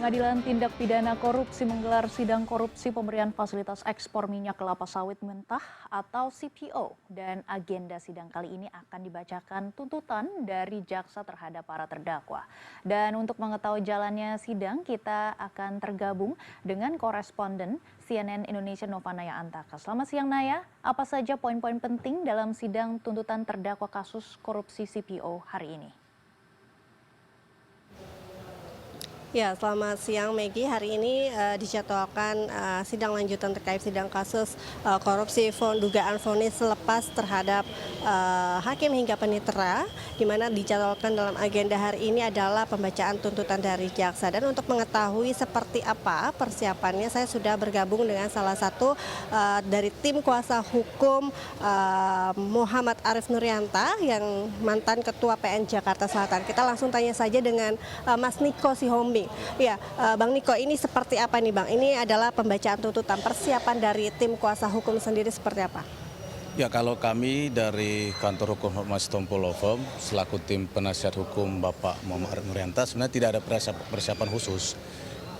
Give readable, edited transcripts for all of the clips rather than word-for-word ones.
Pengadilan Tindak Pidana Korupsi menggelar sidang korupsi pemberian fasilitas ekspor minyak kelapa sawit mentah atau CPO. Dan agenda sidang kali ini akan dibacakan tuntutan dari jaksa terhadap para terdakwa. Dan untuk mengetahui jalannya sidang, kita akan tergabung dengan koresponden CNN Indonesia Nova Naya Antaka. Selamat siang Naya, apa saja poin-poin penting dalam sidang tuntutan terdakwa kasus korupsi CPO hari ini? Ya, selamat siang Maggie. Hari ini dijadwalkan sidang lanjutan terkait sidang kasus korupsi dugaan vonis lepas terhadap hakim hingga panitera, di mana dijadwalkan dalam agenda hari ini adalah pembacaan tuntutan dari jaksa. Dan untuk mengetahui seperti apa persiapannya, saya sudah bergabung dengan salah satu dari tim kuasa hukum Muhammad Arif Nurianta yang mantan Ketua PN Jakarta Selatan. Kita langsung tanya saja dengan Mas Niko Sihombi. Ya, Bang Niko, ini seperti apa nih Bang? Ini adalah pembacaan tuntutan, persiapan dari tim kuasa hukum sendiri seperti apa? Ya, kalau kami dari kantor hukum Mas Tompo Law Firm selaku tim penasihat hukum Bapak Muhammad Arif Nurianta sebenarnya tidak ada persiapan khusus.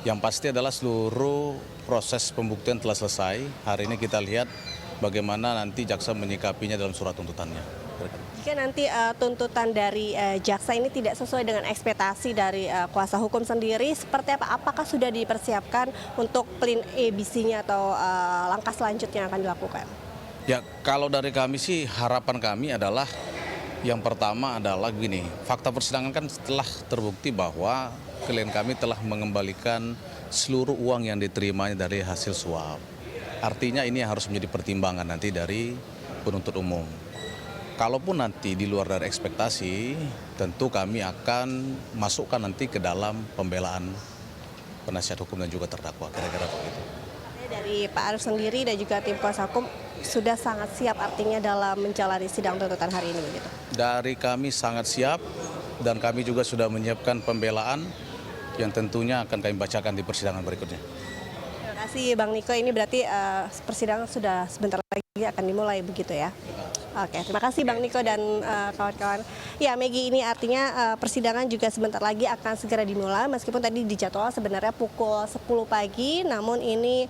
Yang pasti adalah seluruh proses pembuktian telah selesai. Hari ini kita lihat bagaimana nanti jaksa menyikapinya dalam surat tuntutannya. Jika nanti tuntutan dari jaksa ini tidak sesuai dengan ekspektasi dari kuasa hukum sendiri, seperti apa? Apakah sudah dipersiapkan untuk plan ABC-nya atau langkah selanjutnya yang akan dilakukan? Ya, kalau dari kami sih harapan kami adalah yang pertama adalah gini, fakta persidangan kan setelah terbukti bahwa klien kami telah mengembalikan seluruh uang yang diterimanya dari hasil suap. Artinya ini harus menjadi pertimbangan nanti dari penuntut umum. Kalaupun nanti di luar dari ekspektasi, tentu kami akan masukkan nanti ke dalam pembelaan penasihat hukum dan juga terdakwa, kira-kira begitu. Dari Pak Arif sendiri dan juga tim kuasa hukum sudah sangat siap artinya dalam menjalani sidang tuntutan hari ini begitu. Dari kami sangat siap dan kami juga sudah menyiapkan pembelaan yang tentunya akan kami bacakan di persidangan berikutnya. Terima kasih Bang Niko, ini berarti persidangan sudah sebentar lagi akan dimulai begitu ya. Oke, terima kasih Bang Niko dan kawan-kawan. Ya Maggie, ini artinya persidangan juga sebentar lagi akan segera dimulai meskipun tadi dijadwal sebenarnya pukul 10 pagi, namun ini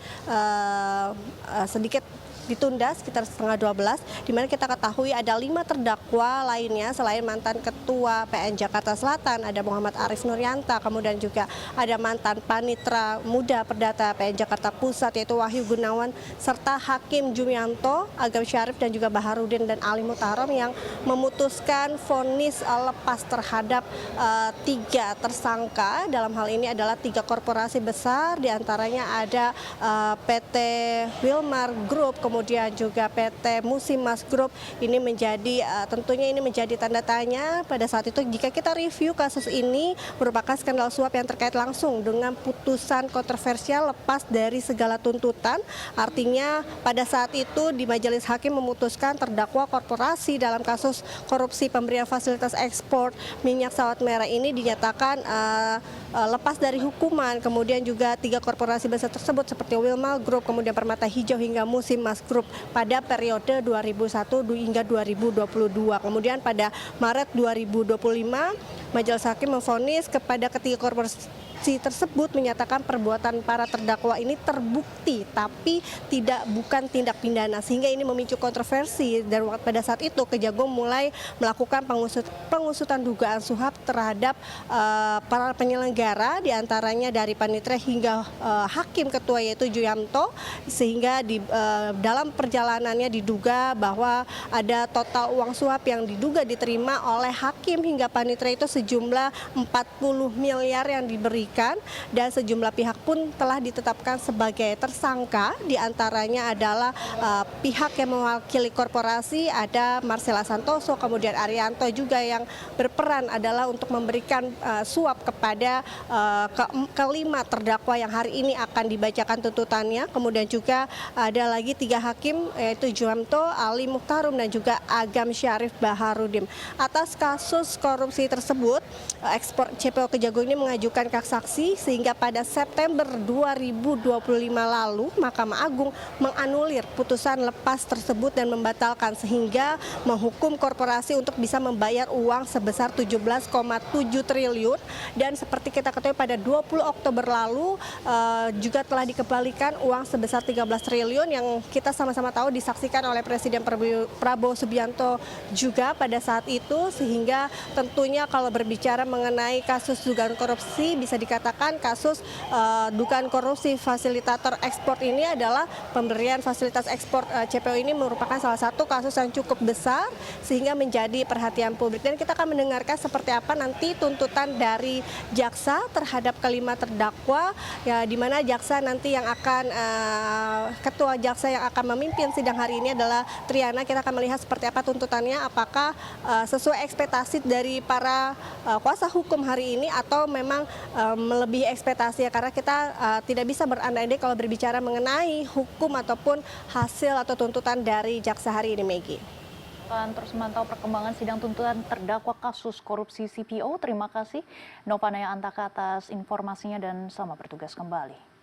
sedikit ditunda sekitar setengah 12, di mana kita ketahui ada 5 terdakwa lainnya selain mantan Ketua PN Jakarta Selatan, ada Muhammad Arif Nurianta, kemudian juga ada mantan Panitra Muda Perdata PN Jakarta Pusat yaitu Wahyu Gunawan, serta Hakim Jumianto, Agam Syarif dan juga Baharudin dan Ali Mutaharom yang memutuskan vonis lepas terhadap 3 tersangka. Dalam hal ini adalah 3 korporasi besar, diantaranya ada PT Wilmar Group, kemudian juga PT Musimas Group. Ini menjadi tentunya ini menjadi tanda tanya pada saat itu jika kita review kasus ini merupakan skandal suap yang terkait langsung dengan putusan kontroversial lepas dari segala tuntutan. Artinya pada saat itu di majelis hakim memutuskan terdakwa korporasi dalam kasus korupsi pemberian fasilitas ekspor minyak sawit merah ini dinyatakan lepas dari hukuman. Kemudian juga 3 korporasi besar tersebut seperti Wilmar Group, kemudian Permata Hijau hingga Musimas Group pada periode 2001 hingga 2022. Kemudian pada Maret 2025 majelis hakim memvonis kepada ketiga korporasi tersebut menyatakan perbuatan para terdakwa ini terbukti tapi bukan tindak pidana, sehingga ini memicu kontroversi. Dan pada saat itu Kejagung mulai melakukan pengusutan dugaan suap terhadap para penyelenggara, diantaranya dari panitera hingga hakim ketua yaitu Juyanto, sehingga dalam perjalanannya diduga bahwa ada total uang suap yang diduga diterima oleh hakim hingga panitera itu sejumlah 40 miliar yang diberikan, dan sejumlah pihak pun telah ditetapkan sebagai tersangka. Diantaranya adalah pihak yang mewakili korporasi, ada Marcella Santoso, kemudian Arianto juga yang berperan adalah untuk memberikan suap kepada kelima terdakwa yang hari ini akan dibacakan tuntutannya. Kemudian juga ada lagi 3 hakim yaitu Jumianto, Ali Mutaharom dan juga Agam Syarif Baharudin. Atas kasus korupsi tersebut, ekspor CPO Kejagung ini mengajukan kasasi saksi sehingga pada September 2025 lalu Mahkamah Agung menganulir putusan lepas tersebut dan membatalkan sehingga menghukum korporasi untuk bisa membayar uang sebesar 17,7 triliun dan seperti kita ketahui pada 20 Oktober lalu juga telah dikembalikan uang sebesar 13 triliun yang kita sama-sama tahu disaksikan oleh Presiden Prabowo Subianto juga pada saat itu, sehingga tentunya kalau berbicara mengenai kasus dugaan korupsi bisa dikatakan kasus dugaan korupsi fasilitator ekspor ini adalah pemberian fasilitas ekspor CPO ini merupakan salah satu kasus yang cukup besar sehingga menjadi perhatian publik dan kita akan mendengarkan seperti apa nanti tuntutan dari jaksa terhadap kelima terdakwa ya, di mana jaksa nanti yang akan ketua jaksa yang akan memimpin sidang hari ini adalah Triana. Kita akan melihat seperti apa tuntutannya, apakah sesuai ekspektasi dari para kuasa hukum hari ini atau memang melebihi ekspektasi ya, karena kita tidak bisa berandai-andai kalau berbicara mengenai hukum ataupun hasil atau tuntutan dari jaksa hari ini, Maggie. Akan terus memantau perkembangan sidang tuntutan terdakwa kasus korupsi CPO. Terima kasih Nova Naya Antaka atas informasinya dan selamat bertugas kembali.